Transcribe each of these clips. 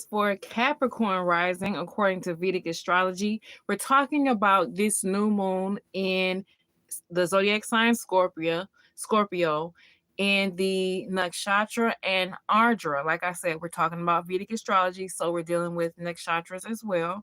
for Capricorn rising according to Vedic astrology. We're talking about this new moon in the zodiac sign Scorpio, and the nakshatra and ardra. Like I said, we're talking about Vedic astrology, so we're dealing with nakshatras as well.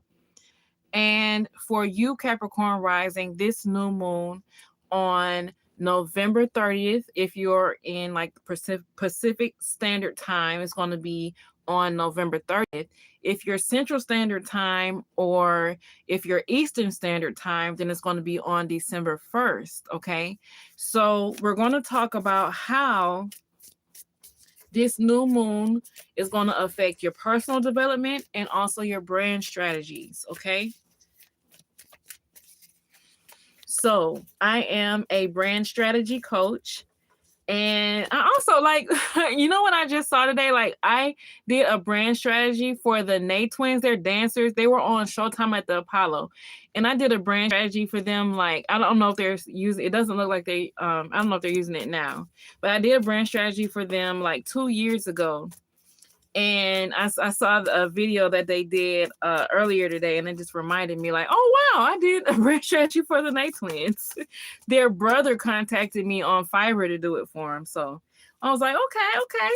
And for you, Capricorn rising, this new moon on November 30th, if you're in like Pacific Standard Time, it's going to be on November 30th. If you're Central Standard Time or if you're Eastern Standard Time, then it's going to be on December 1st. Okay. So we're going to talk about how this new moon is going to affect your personal development and also your brand strategies. Okay. So I am a brand strategy coach. And I also like, you know what I just saw today? Like I did a brand strategy for the Nay twins. They're dancers. They were on Showtime at the Apollo. And I did a brand strategy for them. Like, I don't know if they're using, it doesn't look like they, I don't know if they're using it now, but I did a brand strategy for them like 2 years ago. And I saw a video that they did earlier today, and it just reminded me like, oh, wow, I did a brand strategy for the Night Twins. Their brother contacted me on Fiverr to do it for him. So I was like, okay.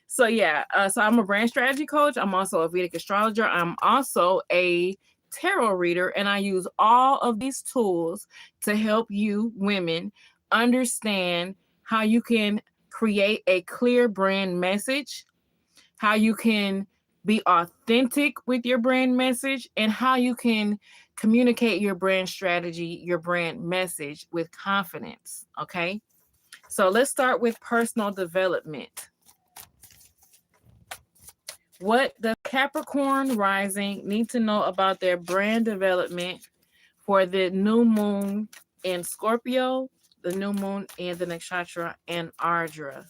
So yeah, so I'm a brand strategy coach. I'm also a Vedic astrologer. I'm also a tarot reader, and I use all of these tools to help you women understand how you can create a clear brand message, how you can be authentic with your brand message, and how you can communicate your brand strategy, your brand message with confidence. Okay. So let's start with personal development. What does Capricorn rising need to know about their brand development for the new moon in Scorpio, the new moon in the nakshatra and ardra?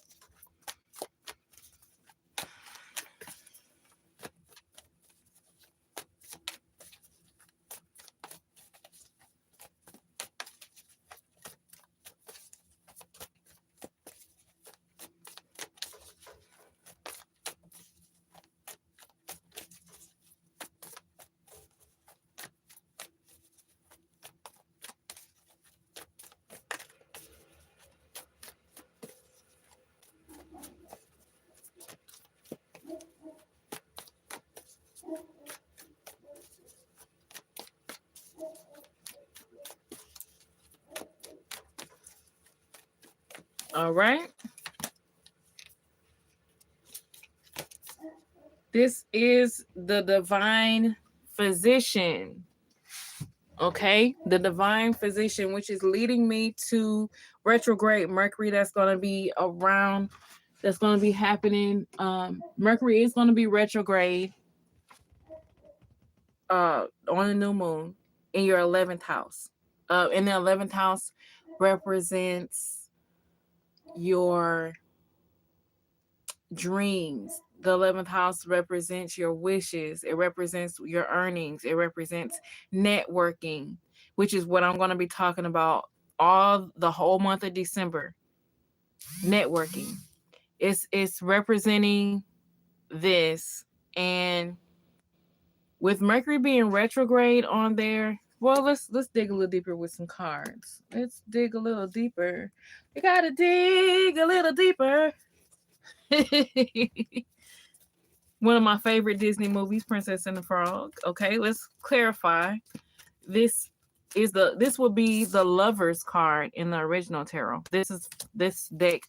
All right. This is the divine physician. Okay. The divine physician, which is leading me to retrograde Mercury. That's going to be around, that's going to be happening. Mercury is going to be retrograde on the new moon in your 11th house. In the 11th house represents your dreams. The 11th house represents your wishes. It represents your earnings. It represents networking, which is what I'm going to be talking about all the whole month of December. Networking. It's representing this. And with Mercury being retrograde on there, well, let's dig a little deeper with some cards. Let's dig a little deeper. We gotta dig a little deeper. One of my favorite Disney movies, Princess and the Frog. Okay, let's clarify. This will be the Lover's card in the original tarot. This deck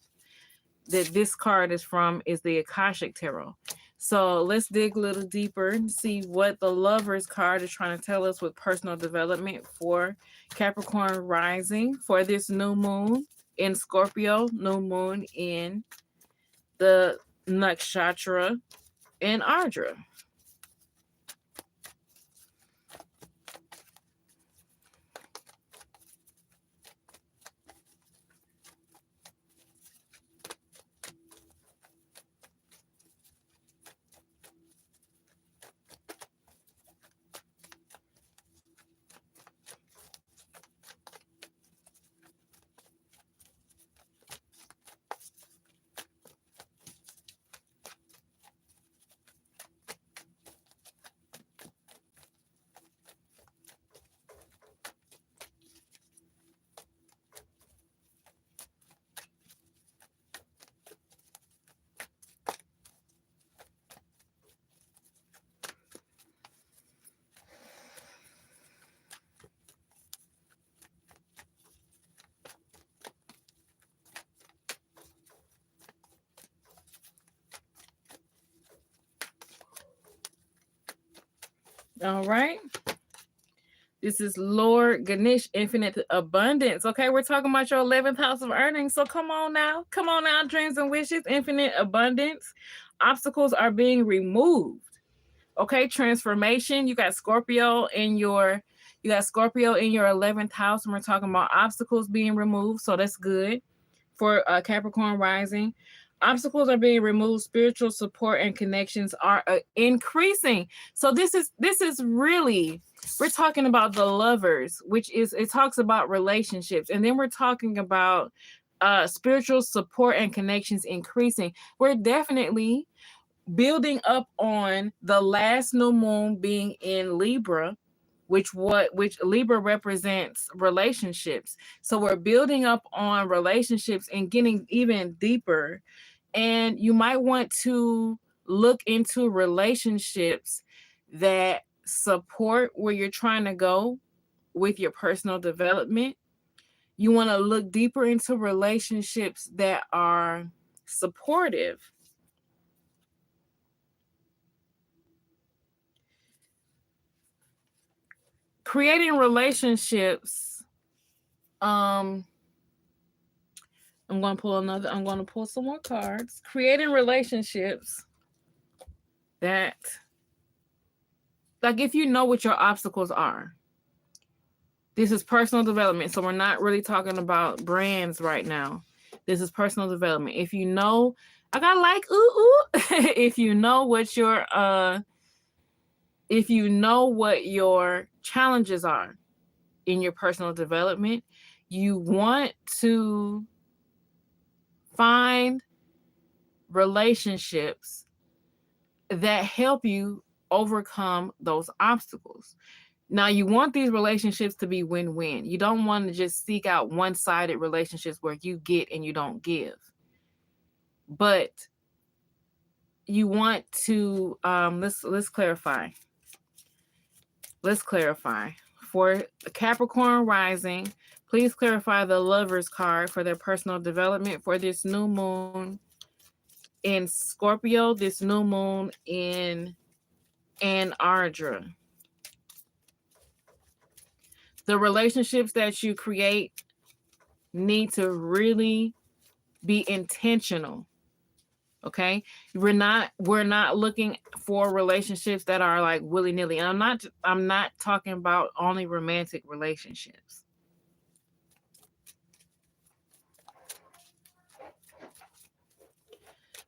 that this card is from is the Akashic Tarot. So let's dig a little deeper and see what the Lover's card is trying to tell us with personal development for Capricorn rising for this new moon in Scorpio, new moon in the nakshatra and ardra. All right. This is Lord Ganesh, infinite abundance. Okay, we're talking about your 11th house of earnings. So come on now. Come on now, dreams and wishes, infinite abundance. Obstacles are being removed. Okay, transformation. You got Scorpio in your 11th house, and we're talking about obstacles being removed. So that's good for Capricorn rising. Obstacles are being removed. Spiritual support and connections are increasing. So this is really, we're talking about the lovers, which is, it talks about relationships, and then we're talking about spiritual support and connections increasing. We're definitely building up on the last new moon being in Libra, which Libra represents relationships. So we're building up on relationships and getting even deeper. And you might want to look into relationships that support where you're trying to go with your personal development. You want to look deeper into relationships that are supportive. Creating relationships. I'm going to pull some more cards. Creating relationships that, like, if you know what your obstacles are. This is personal development, so we're not really talking about brands right now. This is personal development. If you know, I got like if you know what your challenges are in your personal development, you want to find relationships that help you overcome those obstacles. Now, you want these relationships to be win-win. You don't want to just seek out one-sided relationships where you get and you don't give. But you want to, let's clarify. Let's clarify. For Capricorn rising, please clarify the Lovers card for their personal development for this new moon in Scorpio, this new moon in Anuradha. The relationships that you create need to really be intentional. Okay, we're not looking for relationships that are like willy-nilly. I'm not talking about only romantic relationships.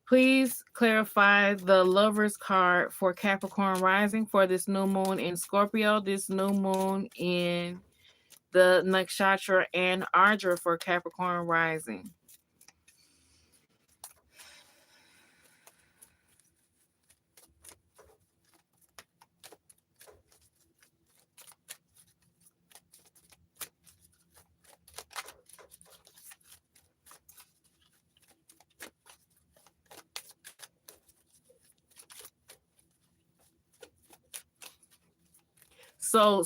Please clarify the Lovers card for Capricorn rising for this new moon in Scorpio, this new moon in the Nakshatra and Anuradha for Capricorn rising. So,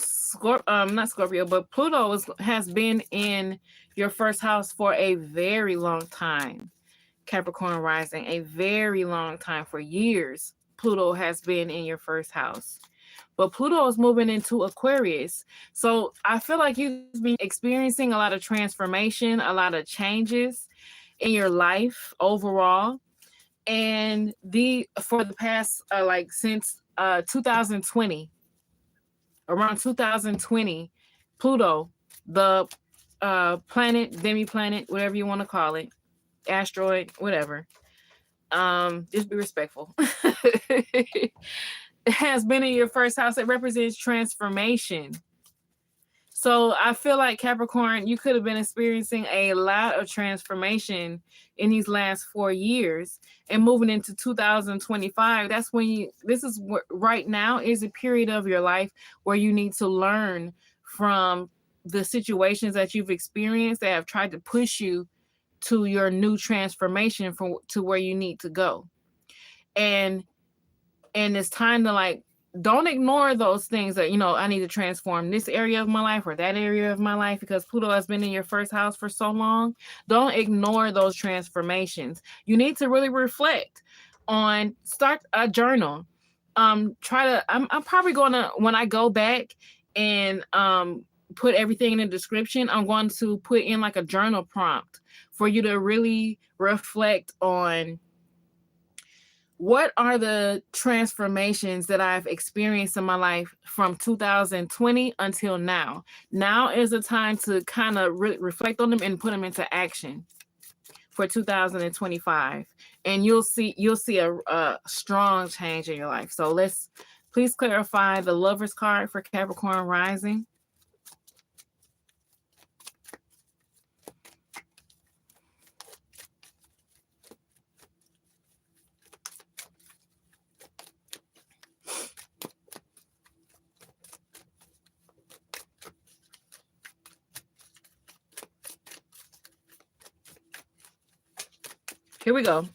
not Scorpio, but Pluto has been in your first house for a very long time. Capricorn rising, a very long time, for years. Pluto has been in your first house. But Pluto is moving into Aquarius. So I feel like you've been experiencing a lot of transformation, a lot of changes in your life overall. And for the past, since 2020, around 2020, Pluto, the planet, demi-planet, whatever you want to call it, asteroid, whatever, just be respectful, it has been in your first house. It represents transformation. So I feel like Capricorn, you could have been experiencing a lot of transformation in these last 4 years, and moving into 2025. That's when this is what right now is a period of your life where you need to learn from the situations that you've experienced that have tried to push you to your new transformation to where you need to go. And it's time to don't ignore those things that, I need to transform this area of my life or that area of my life, because Pluto has been in your first house for so long. Don't ignore those transformations. You need to really reflect on, start a journal. try to, I'm probably gonna, when I go back and put everything in the description, I'm going to put in like a journal prompt for you to really reflect on what are the transformations that I've experienced in my life from 2020 until now. Now is the time to kind of reflect on them and put them into action for 2025, and you'll see a strong change in your life. So let's please clarify the Lover's card for Capricorn Rising. Here we go.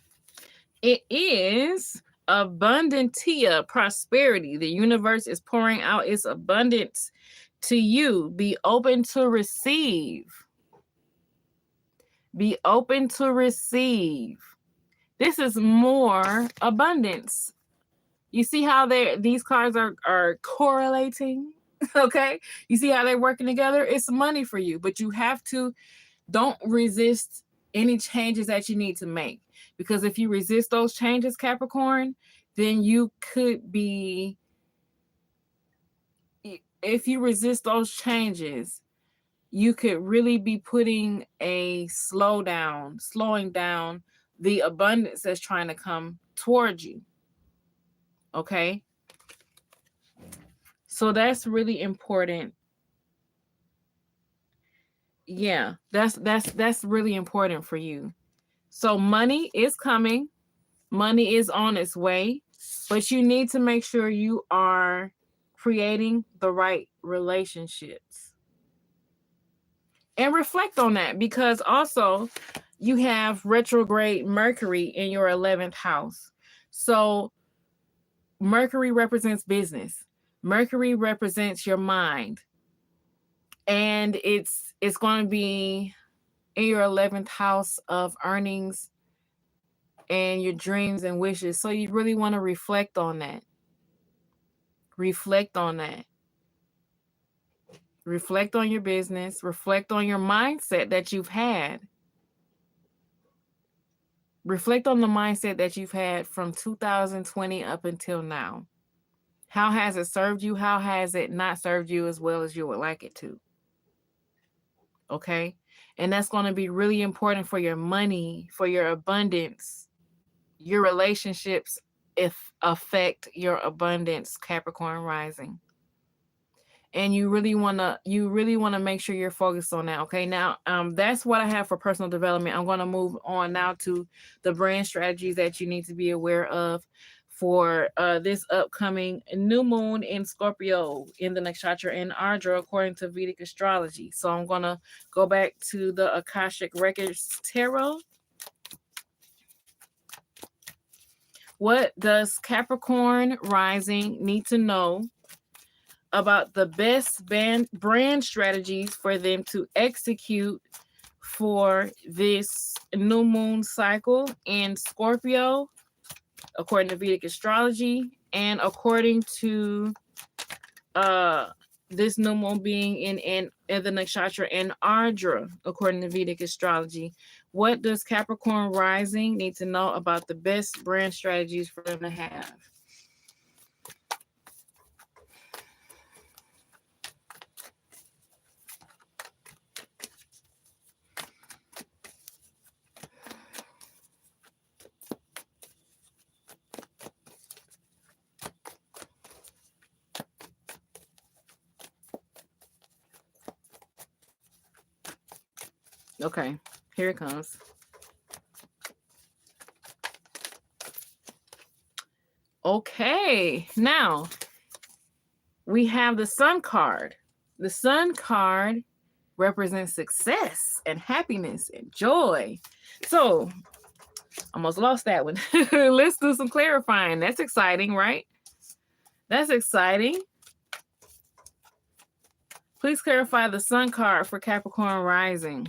It is abundantia, prosperity. The universe is pouring out its abundance to you. Be open to receive. Be open to receive. This is more abundance. You see how these cards are correlating? Okay? You see how they're working together? It's money for you, but you have to, don't resist any changes that you need to make. Because if you resist those changes, Capricorn, then you could be, if you resist those changes, you could really be putting a slowing down the abundance that's trying to come towards you. Okay? So that's really important. Yeah, that's really important for you. So money is coming. Money is on its way, but you need to make sure you are creating the right relationships. And reflect on that, because also you have retrograde Mercury in your 11th house. So Mercury represents business. Mercury represents your mind. And it's going to be in your 11th house of earnings and your dreams and wishes. So you really want to reflect on that. Reflect on that. Reflect on your business. Reflect on your mindset that you've had. Reflect on the mindset that you've had from 2020 up until now. How has it served you? How has it not served you as well as you would like it to? Okay? And that's going to be really important for your money, for your abundance. Your relationships affect your abundance, Capricorn Rising. And you really want to make sure you're focused on that. Okay, now that's what I have for personal development. I'm going to move on now to the brand strategies that you need to be aware of for this upcoming new moon in Scorpio in the Nakshatra and Anuradha according to Vedic astrology. So I'm going to go back to the Akashic Records Tarot. What does Capricorn Rising need to know about the best brand strategies for them to execute for this new moon cycle in Scorpio, according to Vedic astrology, and according to this new moon being in the nakshatra and Ardra, according to Vedic astrology? What does Capricorn Rising need to know about the best brand strategies for them to have? Okay, here it comes. Okay, now we have the Sun card. The Sun card represents success and happiness and joy. So, almost lost that one. Let's do some clarifying. That's exciting, right? That's exciting. Please clarify the Sun card for Capricorn Rising.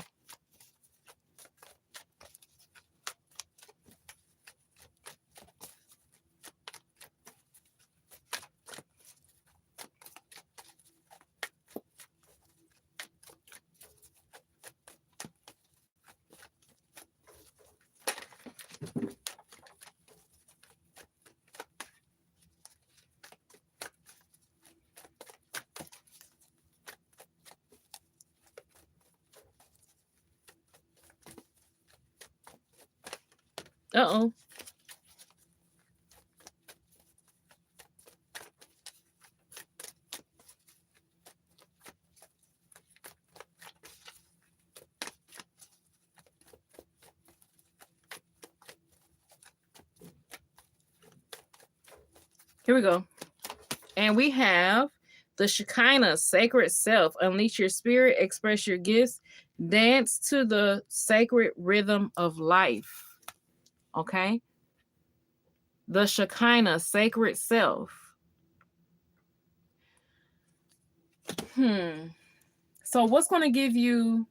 Uh-oh. Here we go. And we have the Shekinah, sacred self. Unleash your spirit, express your gifts, dance to the sacred rhythm of life. Okay? The Shekinah, sacred self. So what's going to give you,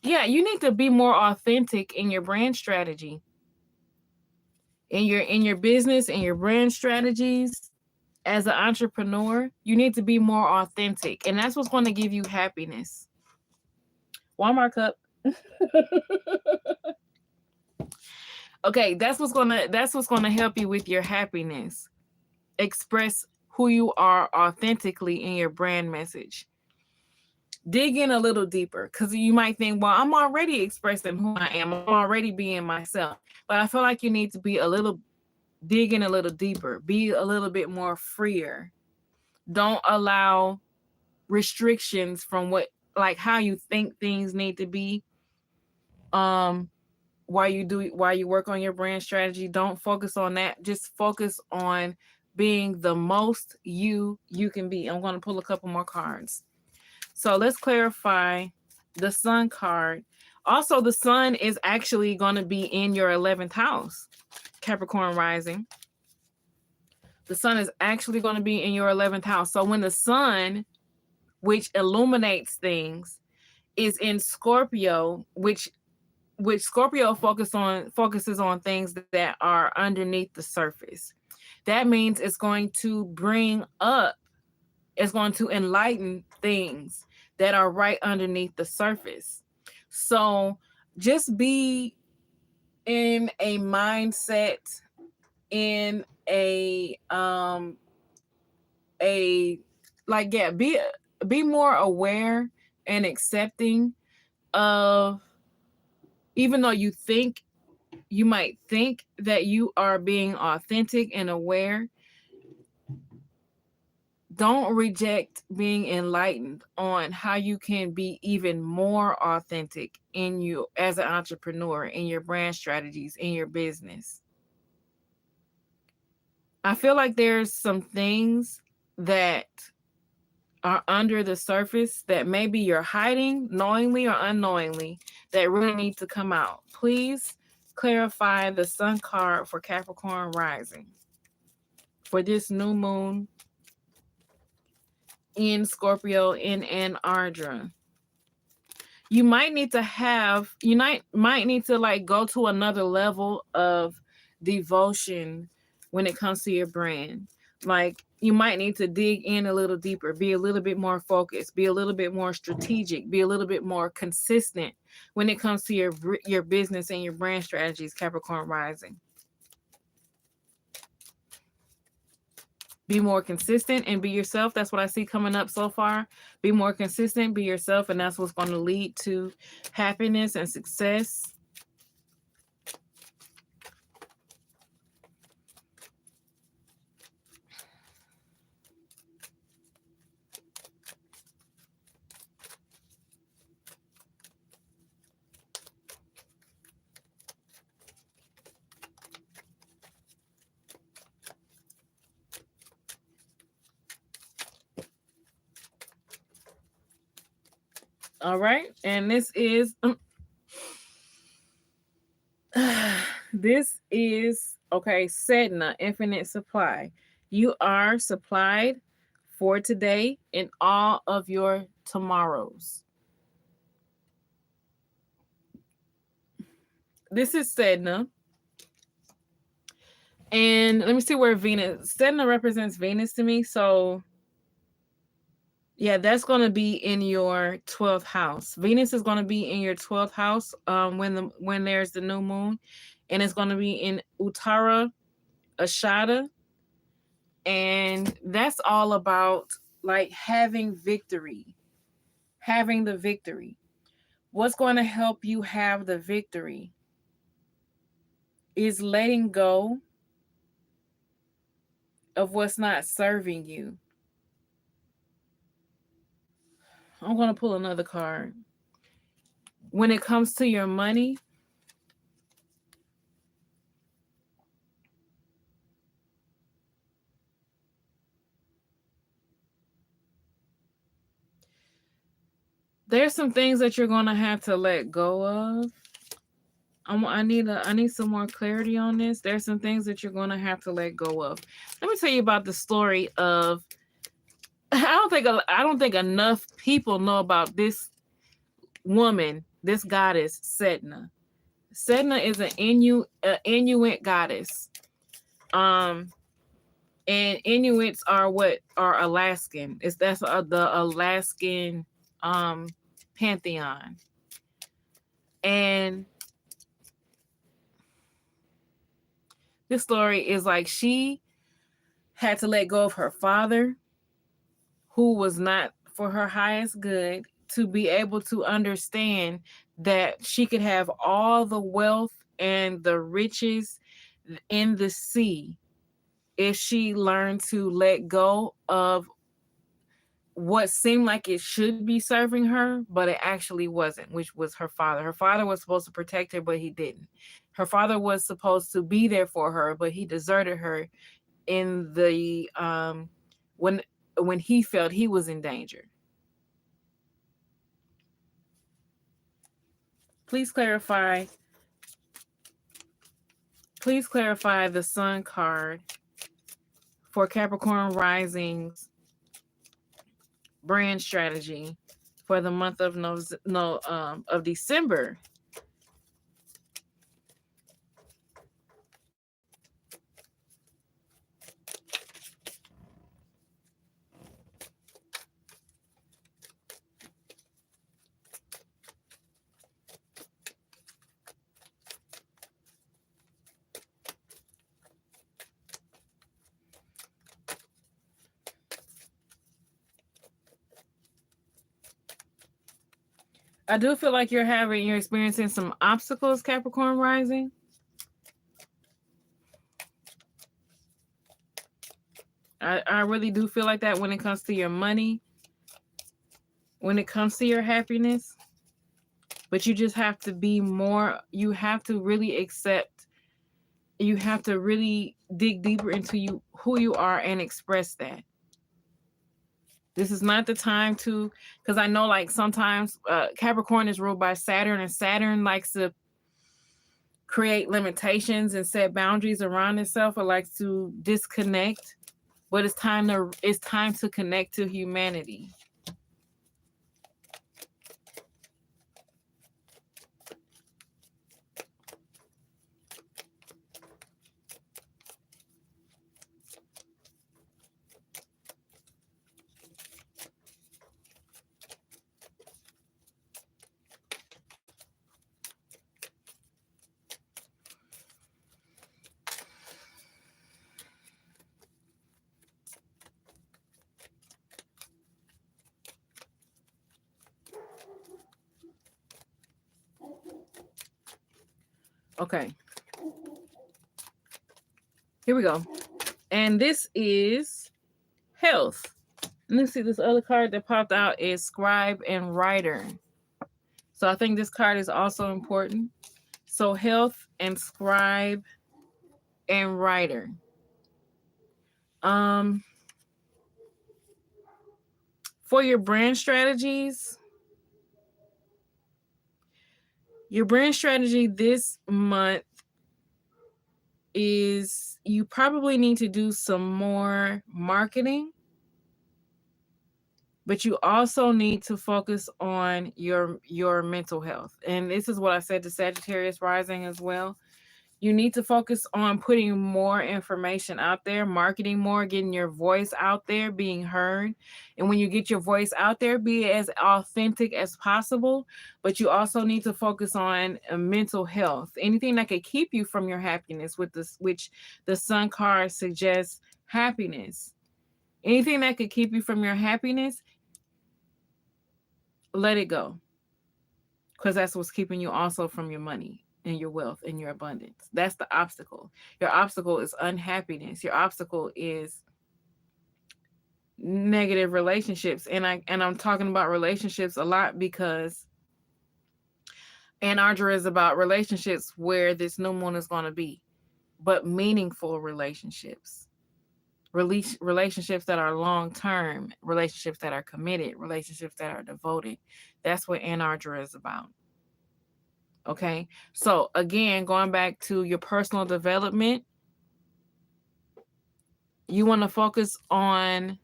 you need to be more authentic in your brand strategy. In your business, in your brand strategies, as an entrepreneur, you need to be more authentic. And that's what's going to give you happiness. Walmart cup. Okay, that's what's gonna help you with your happiness. Express who you are authentically in your brand message. Dig in a little deeper, because you might think, well, I'm already expressing who I am. I'm already being myself. But I feel like you need to dig in a little deeper. Be a little bit more freer. Don't allow restrictions from how you think things need to be. While you work on your brand strategy, don't focus on that. Just focus on being the most you can be. I'm going to pull a couple more cards. So let's clarify the Sun card. Also, the Sun is actually going to be in your 11th house, Capricorn Rising. The Sun is actually going to be in your 11th house. So when the Sun, which illuminates things, is in Scorpio, which Scorpio focuses on things that are underneath the surface. That means it's going to enlighten things that are right underneath the surface. So just be in a mindset, in be more aware and accepting of, even though you might think that you are being authentic and aware, don't reject being enlightened on how you can be even more authentic in you as an entrepreneur, in your brand strategies, in your business. I feel like there's some things that are under the surface that maybe you're hiding knowingly or unknowingly that really need to come out. Please clarify the Sun card for Capricorn Rising for this new moon in Scorpio in Anuradha. You might need to like go to another level of devotion when it comes to your brand. Like, you might need to dig in a little deeper, be a little bit more focused, be a little bit more strategic, be a little bit more consistent when it comes to your business and your brand strategies, Capricorn Rising. Be more consistent and be yourself. That's what I see coming up so far. Be more consistent, be yourself, and that's what's going to lead to happiness and success. All right. And this is Sedna, infinite supply. You are supplied for today and all of your tomorrows. This is Sedna. And let me see where Sedna represents Venus to me. So yeah, that's going to be in your 12th house. Venus is going to be in your 12th house when there's the new moon, and it's going to be in Uttara Ashada. And that's all about like having victory, having the victory. What's going to help you have the victory? is letting go of what's not serving you. I'm going to pull another card. When it comes to your money, there's some things that you're going to have to let go of. I need some more clarity on this. There's some things that you're going to have to let go of. Let me tell you about the story of I don't think enough people know about this woman, this goddess Sedna. Sedna is an Inuit goddess. Um, and Inuits are what are Alaskan. That's the Alaskan um pantheon. And this story is like she had to let go of her father, who was not for her highest good, to be able to understand that she could have all the wealth and the riches in the sea if she learned to let go of what seemed like it should be serving her, but it actually wasn't, which was her father. Her father was supposed to protect her, but he didn't. Her father was supposed to be there for her, but he deserted her in the when when he felt he was in danger. Please clarify. Please clarify the Sun card for Capricorn Rising's brand strategy for the month of of December. I do feel like you're experiencing some obstacles, Capricorn Rising. I really do feel like that when it comes to your money, when it comes to your happiness. But you just have to be more, you have to really accept, you have to really dig deeper into who you are and express that. This is not the time to, because I know like sometimes Capricorn is ruled by Saturn, and Saturn likes to create limitations and set boundaries around itself, or likes to disconnect. But it's time to connect to humanity. Okay. Here we go. And this is health. And let's see, this other card that popped out is scribe and writer. So I think this card is also important. So health and scribe and writer. Um, for your brand strategy this month is you probably need to do some more marketing, but you also need to focus on your mental health. And this is what I said to Sagittarius rising as well. You need to focus on putting more information out there, marketing more, getting your voice out there, being heard. And when you get your voice out there, be as authentic as possible. But you also need to focus on mental health. Anything that could keep you from your happiness, with this, which the Sun card suggests happiness. Anything that could keep you from your happiness, let it go. Because that's what's keeping you also from your money. and your wealth and your abundance. That's the obstacle. Your obstacle is unhappiness. Your obstacle is negative relationships. And I'm talking about relationships a lot because Anardra is about relationships where this new moon is going to be, but meaningful relationships. Relationships that are long term, relationships that are committed, relationships that are devoted. That's what Anardra is about. Okay. So again, going back to your personal development, you want to focus on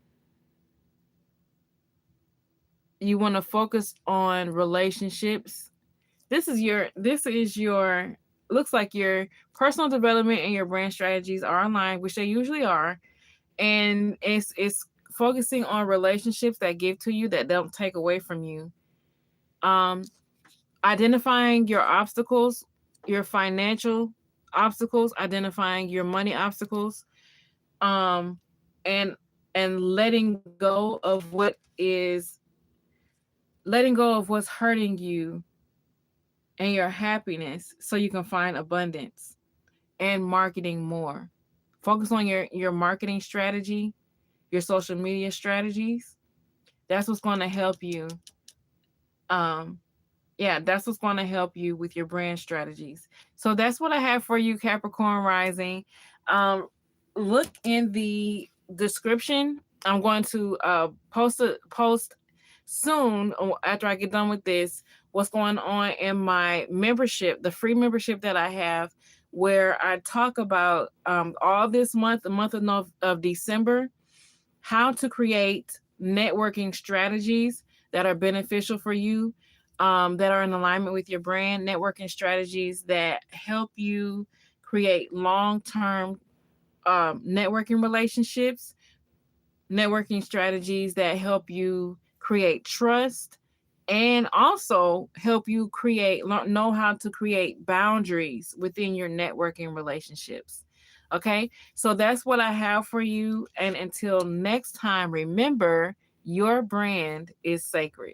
relationships. This is your looks like your personal development and your brand strategies are aligned, which they usually are. And it's focusing on relationships that give to you, that don't take away from you. Um Identifying your obstacles, your financial obstacles, identifying your money obstacles, um and letting go of what's hurting you and your happiness so you can find abundance, and marketing more. Focus on your marketing strategy, your social media strategies. That's what's going to help you. Um, yeah, that's what's going to help you with your brand strategies. So that's what I have for you, Capricorn Rising. Look in the description. I'm going to post soon after I get done with this what's going on in my membership, the free membership that I have, where I talk about all this month, the month of December, how to create networking strategies that are beneficial for you, that are in alignment with your brand, networking strategies that help you create long term networking relationships, networking strategies that help you create trust, and also help you know how to create boundaries within your networking relationships. Okay, so that's what I have for you. And until next time, remember, your brand is sacred.